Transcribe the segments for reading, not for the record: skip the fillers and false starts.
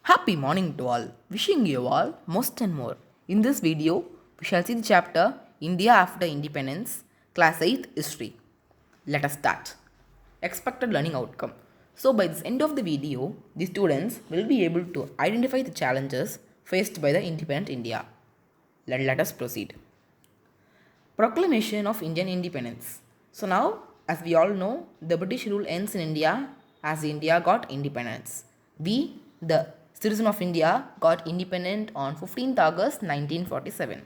Happy morning to all. Wishing you all most and more. In this video, we shall see the chapter India after Independence, Class 8 History. Let us start. Expected learning outcome. So, by this end of the video, the students will be able to identify the challenges faced by the independent India. Let us proceed. Proclamation of Indian independence. So now, as we all know, the British rule ends in India as India got independence. We, the citizen of India, got independent on 15th August 1947.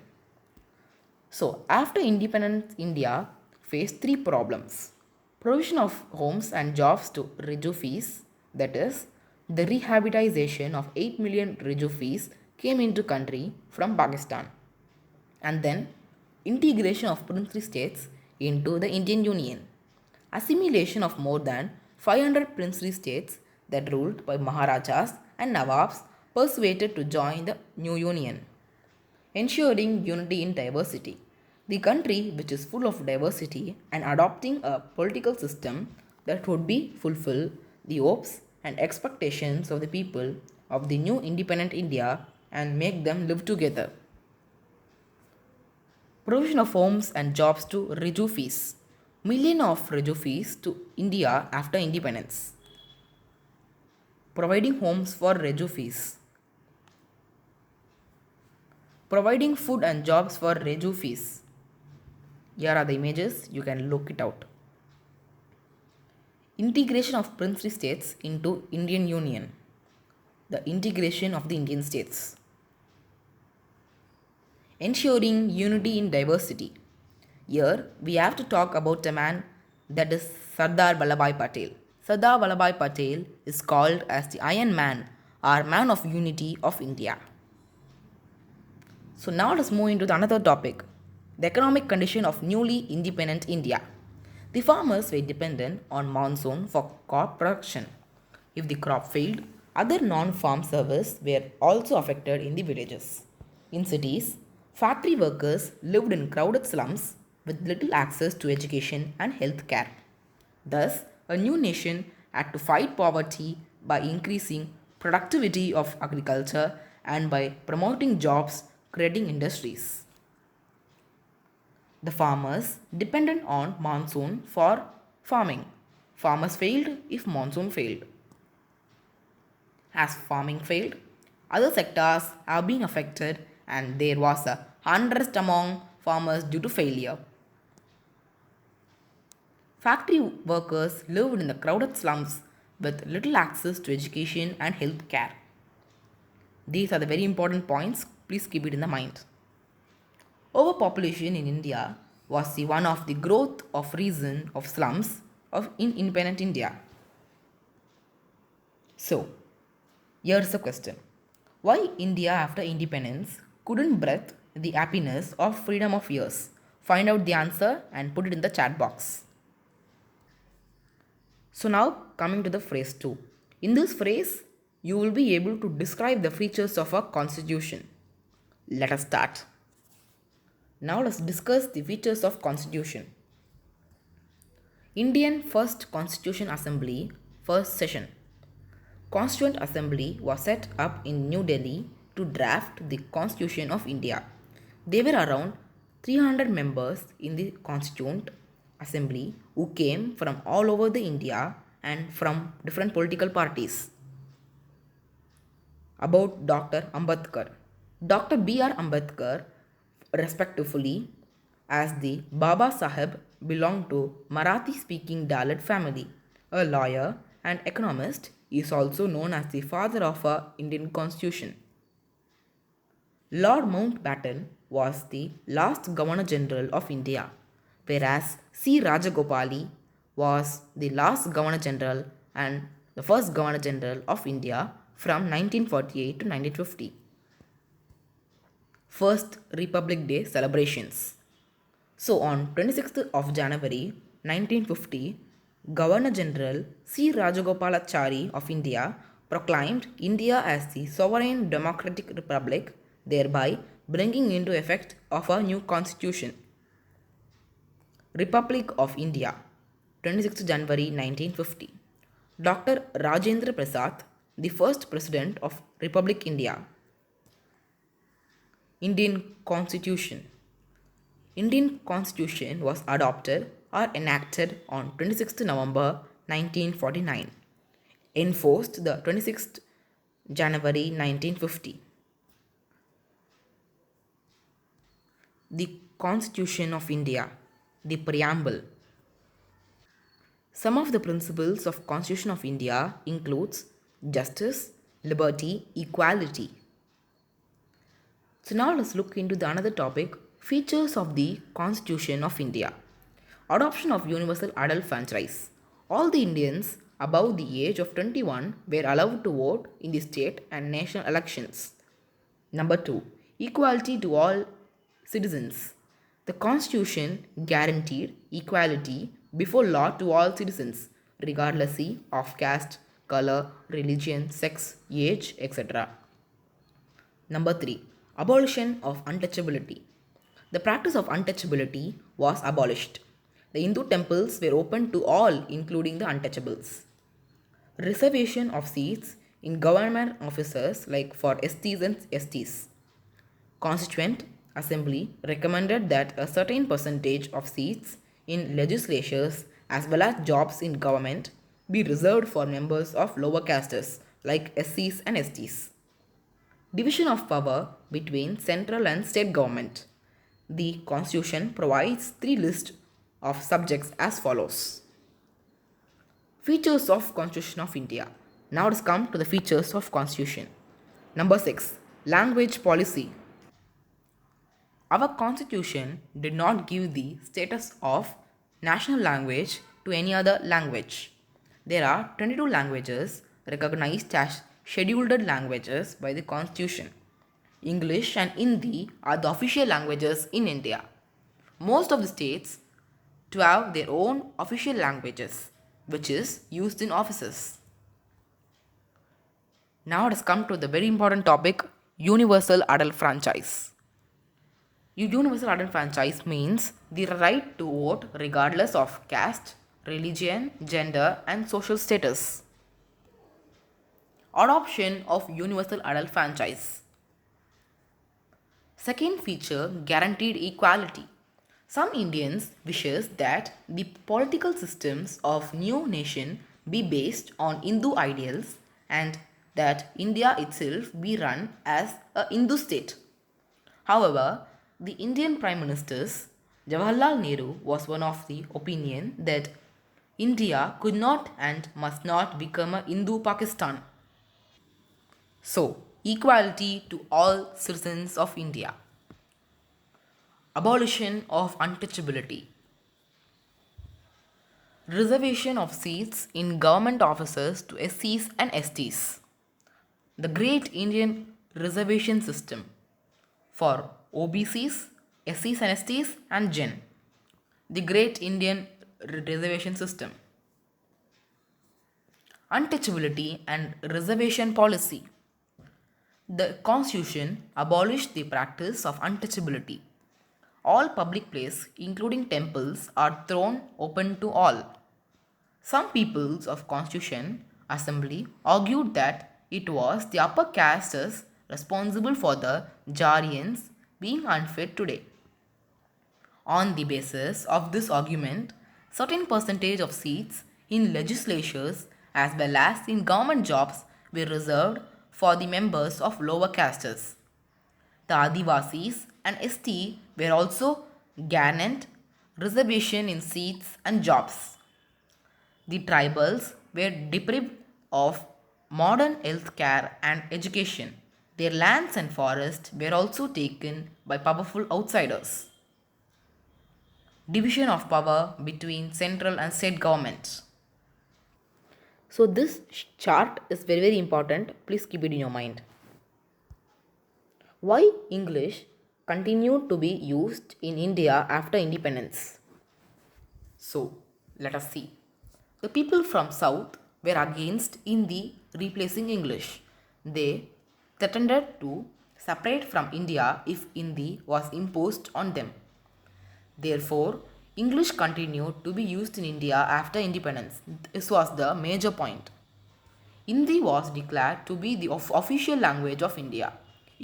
So, after independence, India faced three problems: provision of homes and jobs to refugees, that is, the rehabilitation of 8 million refugees came into country from Pakistan, and then integration of princely states into the Indian Union, assimilation of more than 500 princely states that ruled by Maharajas and Nawabs persuaded to join the new union, ensuring unity in diversity. The country, which is full of diversity, and adopting a political system that would be fulfill the hopes and expectations of the people of the new independent India and make them live together. Provision of homes and jobs to refugees. Million of refugees to India after independence. Providing homes for refugees. Providing food and jobs for refugees. Here are the images, you can look it out. Integration of princely states into Indian Union. The integration of the Indian states. Ensuring unity in diversity. Here we have to talk about a man, that is Sardar Vallabhbhai Patel. Sardar Vallabhbhai Patel is called as the Iron Man or Man of Unity of India. So now let's move into another topic, the economic condition of newly independent India. The farmers were dependent on monsoon for crop production. If the crop failed, other non-farm services were also affected in the villages. In cities, factory workers lived in crowded slums with little access to education and health care. Thus, a new nation had to fight poverty by increasing productivity of agriculture and by promoting jobs, creating industries. The farmers depended on monsoon for farming. Farmers failed if monsoon failed. As farming failed, other sectors have been affected and there was a unrest among farmers due to failure. Factory workers lived in the crowded slums with little access to education and health care. These are the very important points, please keep it in the mind. Overpopulation in India was the one of the growth of reason of slums in independent India. So, here's the question. Why India after independence couldn't breathe the happiness of freedom of years? Find out the answer and put it in the chat box. So now coming to the phrase 2. In this phrase, you will be able to describe the features of a constitution. Let us start. Now let's discuss the features of constitution. Indian First Constitution Assembly, first session. Constituent Assembly was set up in New Delhi to draft the Constitution of India. There were around 300 members in the Constituent Assembly who came from all over the India and from different political parties. About Dr. Ambedkar. Dr. B.R. Ambedkar, respectively, as the Baba Sahib, belonged to Marathi speaking Dalit family. A lawyer and economist, he is also known as the father of our Indian Constitution. Lord Mountbatten was the last Governor General of India, whereas C. Rajagopali was the last Governor General and the first Governor General of India from 1948 to 1950. First Republic Day celebrations. So on 26th of January 1950, Governor General C. Rajagopalachari of India proclaimed India as the sovereign democratic republic, thereby bringing into effect of a new constitution. Republic of India, 26th January 1950. Dr. Rajendra Prasad, the first president of Republic India. Indian Constitution. Indian Constitution was adopted or enacted on 26th November 1949. Enforced the 26th January 1950. The Constitution of India, the preamble. Some of the principles of Constitution of India includes justice, liberty, equality. So now let's look into the another topic, features of the Constitution of India. Adoption of universal adult franchise. All the Indians above the age of 21 were allowed to vote in the state and national elections. Number 2. Equality to all citizens. The Constitution guaranteed equality before law to all citizens, regardless of caste, color, religion, sex, age, etc. Number 3. Abolition of untouchability. The practice of untouchability was abolished. The Hindu temples were open to all, including the untouchables. Reservation of seats in government offices like for STs and STs. Constituent Assembly recommended that a certain percentage of seats in legislatures as well as jobs in government be reserved for members of lower castes like SCs and STs. Division of power between central and state government. The Constitution provides 3 lists of subjects as follows. Features of Constitution of India. Now let's come to the features of Constitution. Number 6. Language policy. Our Constitution did not give the status of national language to any other language. There are 22 languages recognized as scheduled languages by the Constitution. English and Hindi are the official languages in India. Most of the states to have their own official languages, which is used in offices. Now let's come to the very important topic, universal adult franchise. Universal adult franchise means the right to vote regardless of caste, religion, gender, and social status. Adoption of universal adult franchise. Second feature, guaranteed equality. Some Indians wishes that the political systems of new nation be based on Hindu ideals and that India itself be run as a Hindu state. However, the Indian Prime Minister Jawaharlal Nehru was one of the opinion that India could not and must not become a Hindu Pakistan. So, equality to all citizens of India. Abolition of untouchability. Reservation of seats in government offices to SCs and STs. The Great Indian Reservation System for OBCs, SCs and STs and Gen. The Great Indian Reservation System. Untouchability and reservation policy. The Constitution abolished the practice of untouchability. All public places, including temples, are thrown open to all. Some peoples of Constitution Assembly argued that it was the upper castes responsible for the Jarians being unfit today. On the basis of this argument, certain percentage of seats in legislatures as well as in government jobs were reserved for the members of lower castes. The Adivasis and ST were also granted reservation in seats and jobs. The tribals were deprived of modern health care and education. Their lands and forests were also taken by powerful outsiders. Division of power between central and state governments. So this chart is very important. Please keep it in your mind. Why English continued to be used in India after independence? So let us see. The people from South were against Hindi replacing English. They threatened to separate from India if Hindi was imposed on them. Therefore, English continued to be used in India after independence. This was the major point. Hindi was declared to be the official language of India.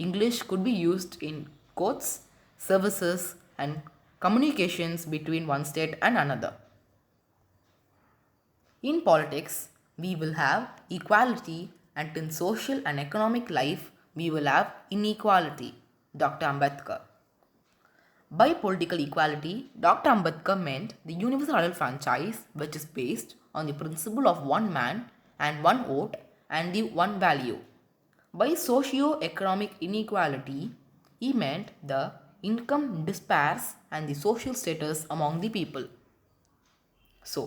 English could be used in courts, services, and communications between one state and another. In politics, we will have equality, and in social and economic life, we will have inequality. Dr. Ambedkar. By political equality, Dr. Ambedkar meant the universal adult franchise, which is based on the principle of one man and one vote and the one value. By socio-economic inequality, he meant the income disparities and the social status among the people. So,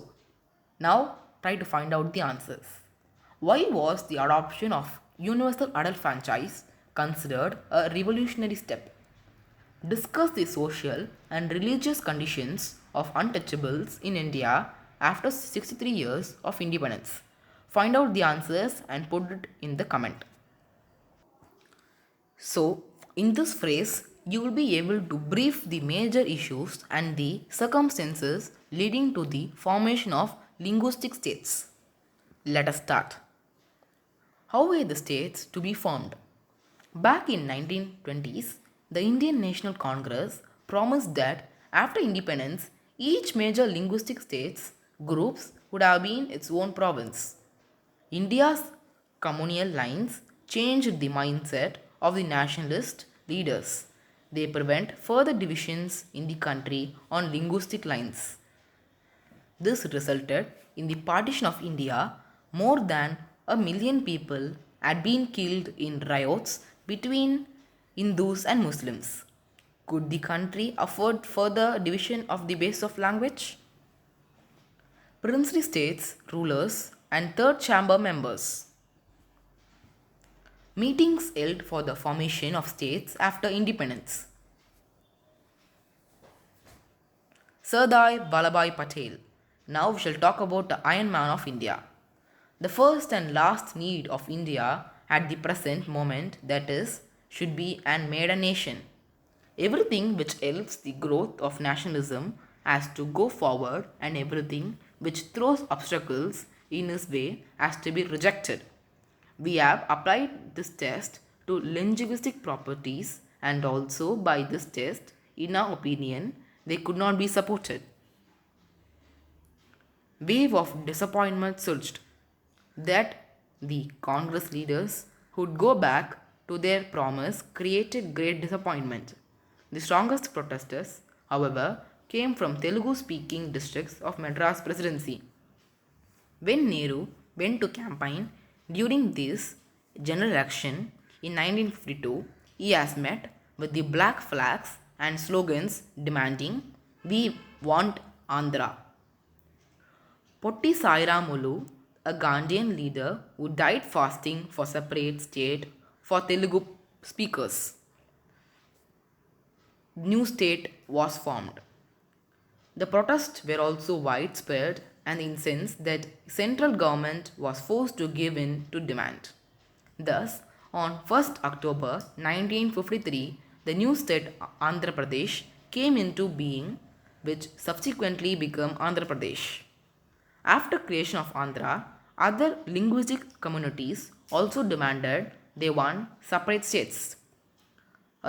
now try to find out the answers. Why was the adoption of universal adult franchise considered a revolutionary step? Discuss the social and religious conditions of untouchables in India after 63 years of independence. Find out the answers and put it in the comment. So, in this phrase, you will be able to brief the major issues and the circumstances leading to the formation of linguistic states. Let us start. How were the states to be formed? Back in 1920s, the Indian National Congress promised that after independence, each major linguistic states groups would have been its own province. India's communal lines changed the mindset of the nationalist leaders. They prevent further divisions in the country on linguistic lines. This resulted in the partition of India. More than 1 million people had been killed in riots between Hindus and Muslims. Could the country afford further division of the base of language? Princely states, rulers, and third chamber members. Meetings held for the formation of states after independence. Sardar Vallabhbhai Patel. Now we shall talk about the Iron Man of India. The first and last need of India at the present moment, that is, should be and made a nation. Everything which helps the growth of nationalism has to go forward, and everything which throws obstacles in his way has to be rejected. We have applied this test to linguistic properties, and also by this test, in our opinion, they could not be supported. Wave of disappointment surged that the Congress leaders would go back to their promise created great disappointment. The strongest protesters, however, came from Telugu speaking districts of Madras Presidency. When Nehru went to campaign during this general election in 1952, he has met with the black flags and slogans demanding, "We want Andhra." Potti Sairamulu, a Gandhian leader who died fasting for separate state for Telugu speakers. New state was formed. The protests were also widespread and incensed that central government was forced to give in to demand. Thus, on 1st October 1953, the new state Andhra Pradesh came into being, which subsequently became Andhra Pradesh. After creation of Andhra, other linguistic communities also demanded they want separate states.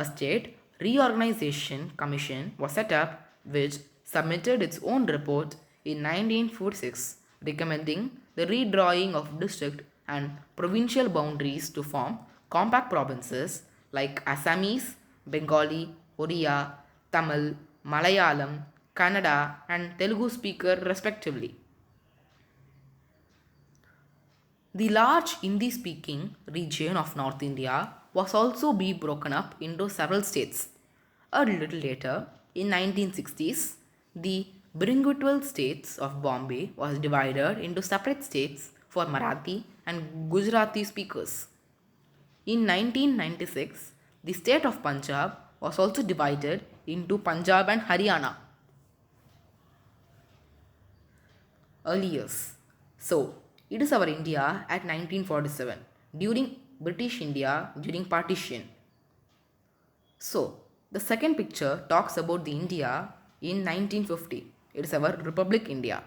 A state reorganization commission was set up which submitted its own report in 1946 recommending the redrawing of district and provincial boundaries to form compact provinces like Assamese, Bengali, Oriya, Tamil, Malayalam, Kannada and Telugu speaker respectively. The large Hindi-speaking region of North India was also be broken up into several states. A little later, in 1960s, the bilingual states of Bombay was divided into separate states for Marathi and Gujarati speakers. In 1996, the state of Punjab was also divided into Punjab and Haryana. Early years. So, it is our India at 1947 during British India during partition. So, the second picture talks about the India in 1950. It is our Republic India.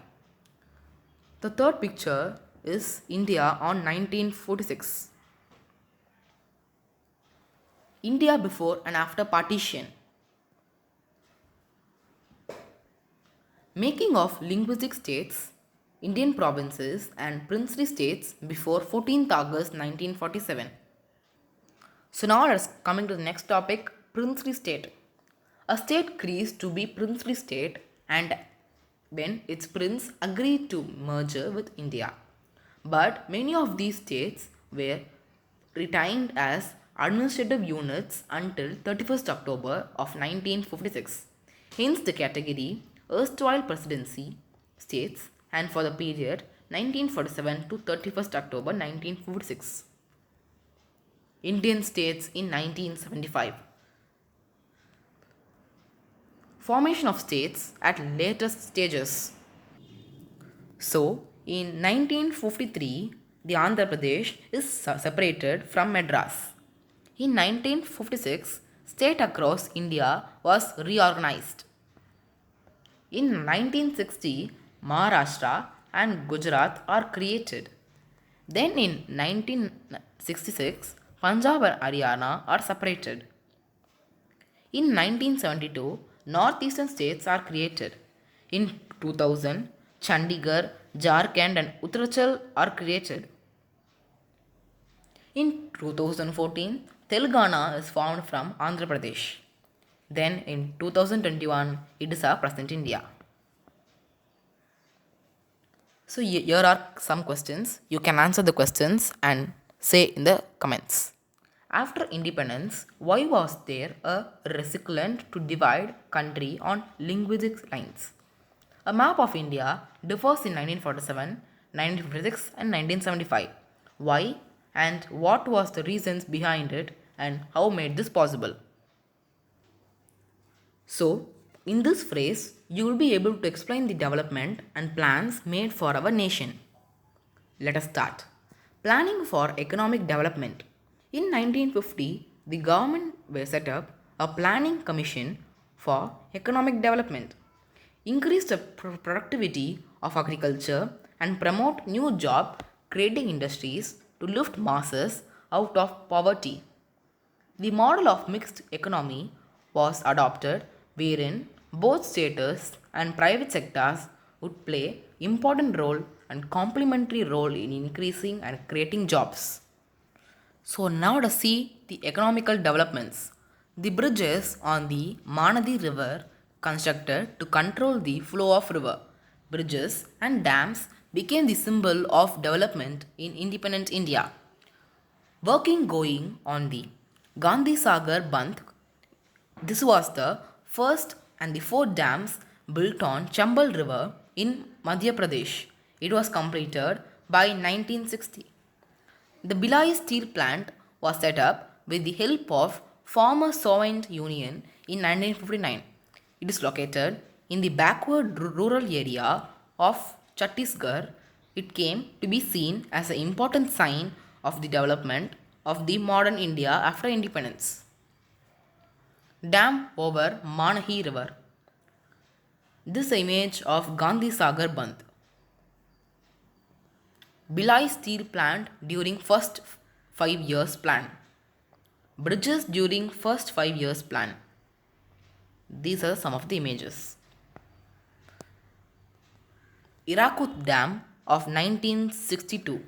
The third picture is India on 1946. India before and after partition. Making of linguistic states, Indian provinces and princely states before 14th August 1947. So now let's coming to the next topic, princely state. A state creates to be princely state and when its prince agreed to merger with India. But many of these states were retained as administrative units until 31st October of 1956. Hence the category erstwhile presidency states and for the period 1947 to 31st October 1946. Indian states in 1975. Formation of states at latest stages. So, in 1953, the Andhra Pradesh is separated from Madras. In 1956, state across India was reorganized. In 1960, Maharashtra and Gujarat are created. Then in 1966, Punjab and Haryana are separated. In 1972, northeastern states are created. In 2000, Chandigarh, Jharkhand and Uttarakhand are created. In 2014, Telangana is formed from Andhra Pradesh. Then in 2021, it is our present India. So here are some questions. You can answer the questions and say in the comments. After independence, why was there a resistance to divide country on linguistic lines? A map of India differs in 1947, 1956 and 1975. Why and what was the reasons behind it and how made this possible? So, in this phrase, you will be able to explain the development and plans made for our nation. Let us start. Planning for economic development. In 1950, the government will set up a planning commission for economic development, increase the productivity of agriculture and promote new job creating industries to lift masses out of poverty. The model of mixed economy was adopted wherein both states and private sectors would play important role and complementary role in increasing and creating jobs. So now to see the economical developments. The bridges on the Manadi river constructed to control the flow of river. Bridges and dams became the symbol of development in independent India. Working going on the Gandhi Sagar Bandh. This was the first and the fourth dams built on Chambal River in Madhya Pradesh. It was completed by 1960. The Bhilai steel plant was set up with the help of former Soviet Union in 1959. It is located in the backward rural area of Chhattisgarh. It came to be seen as an important sign of the development of the modern India after independence. Dam over Manahi River. This image of Gandhi Sagar Bandh. Bhilai steel plant during first 5 years plan. Bridges during first 5 years plan. These are some of the images. Irakut Dam of 1962.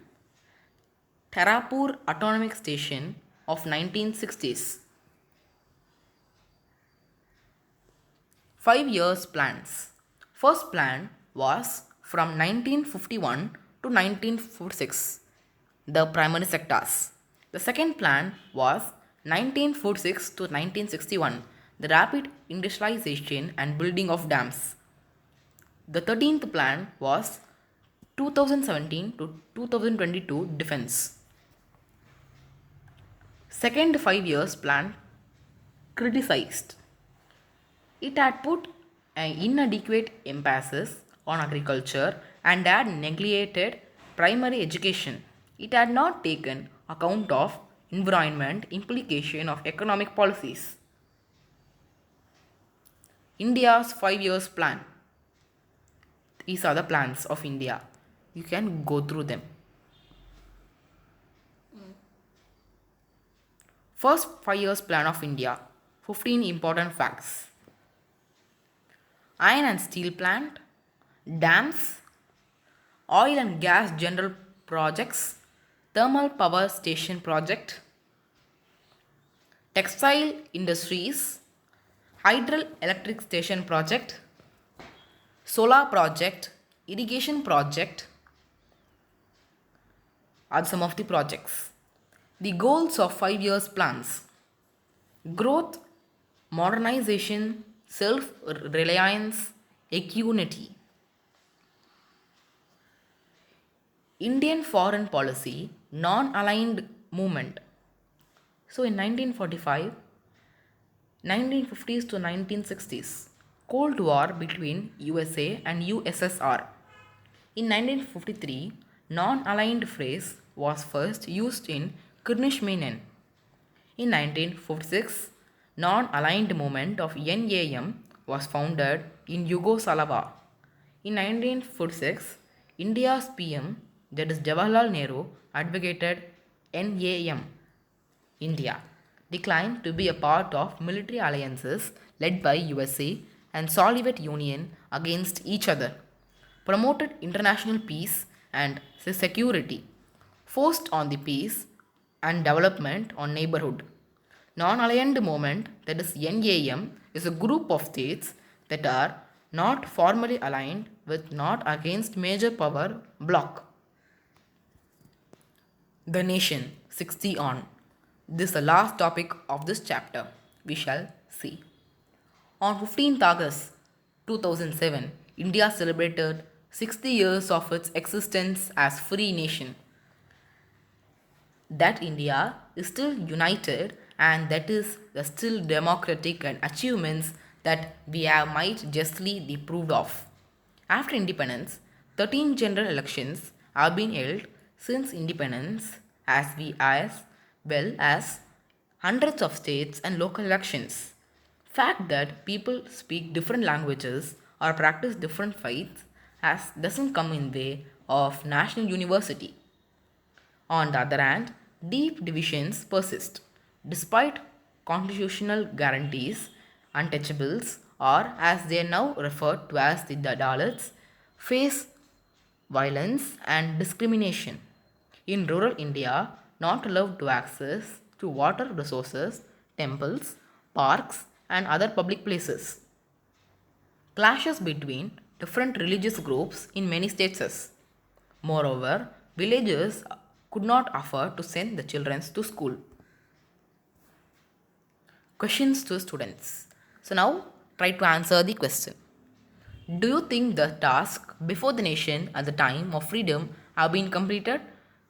Tarapur Atomic Station of 1960s. 5 years plans. First plan was from 1951 to 1946, the primary sectors. The second plan was 1946 to 1961, the rapid industrialization and building of dams. The 13th plan was 2017 to 2022 defense. Second 5 years plan criticized. It had put an inadequate emphasis on agriculture and had neglected primary education. It had not taken account of environment implication of economic policies. India's 5 years plan. These are the plans of India. You can go through them. First 5 years plan of India. 15 important facts. Iron and steel plant, dams, oil and gas general projects, thermal power station project, textile industries, hydroelectric station project, solar project, irrigation project are some of the projects. The goals of 5 years plans: growth, modernization, self-reliance, equity. Indian foreign policy, non-aligned movement. So in 1945, 1950s to 1960s, Cold War between USA and USSR. In 1953, non-aligned phrase was first used in Krishna. In 1946, non-aligned movement of NAM was founded in Yugoslavia. In 1946, India's PM, that is Jawaharlal Nehru, advocated NAM. India declined to be a part of military alliances led by USA and Soviet Union against each other, promoted international peace and security, forced on the peace and development on neighborhood. Non-aligned movement, that is NAM, is a group of states that are not formally aligned with not against major power bloc. The nation 60 on. This is the last topic of this chapter. We shall see. On 15th August 2007, India celebrated 60 years of its existence as free nation. That India is still united and that is the still democratic and achievements that we have might justly be proved of. After independence, 13 general elections have been held since independence as well as hundreds of states and local elections. Fact that people speak different languages or practice different faiths has doesn't come in way of national university. On the other hand, deep divisions persist. Despite constitutional guarantees, untouchables, or as they are now referred to as the Dalits, face violence and discrimination. In rural India, not allowed to access to water resources, temples, parks, and other public places. Clashes between different religious groups in many states. Moreover, villagers could not afford to send the children to school. Questions to students. So now try to answer the question. Do you think the task before the nation at the time of freedom have been completed?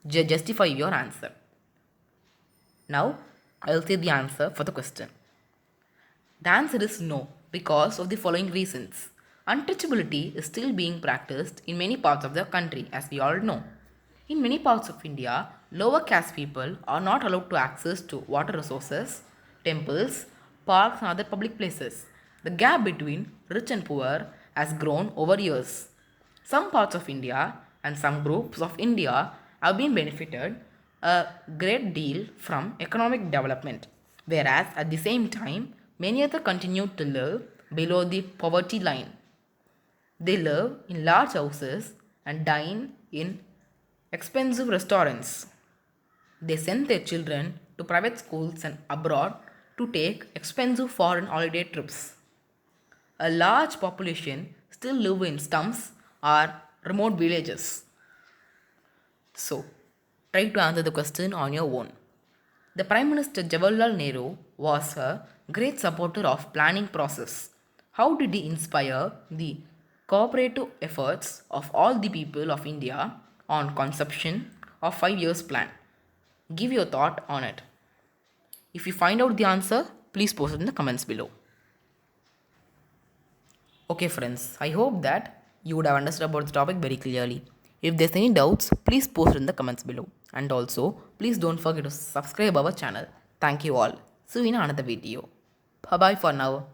Justify your answer. Now I will say the answer for the question. The answer is no because of the following reasons. Untouchability is still being practiced in many parts of the country, as we all know. In many parts of India, lower caste people are not allowed to access to water resources, temples, parks and other public places. The gap between rich and poor has grown over years. Some parts of India and some groups of India have been benefited a great deal from economic development, whereas at the same time, many others continue to live below the poverty line. They live in large houses and dine in expensive restaurants. They send their children to private schools and abroad to take expensive foreign holiday trips. A large population still live in slums or remote villages. So, try to answer the question on your own. The Prime Minister Jawaharlal Nehru was a great supporter of planning process. How did he inspire the cooperative efforts of all the people of India on conception of 5 years plan? Give your thought on it. If you find out the answer, please post it in the comments below. Okay friends, I hope that you would have understood about the topic very clearly. If there's any doubts, please post it in the comments below. And also, please don't forget to subscribe our channel. Thank you all. See you in another video. Bye bye for now.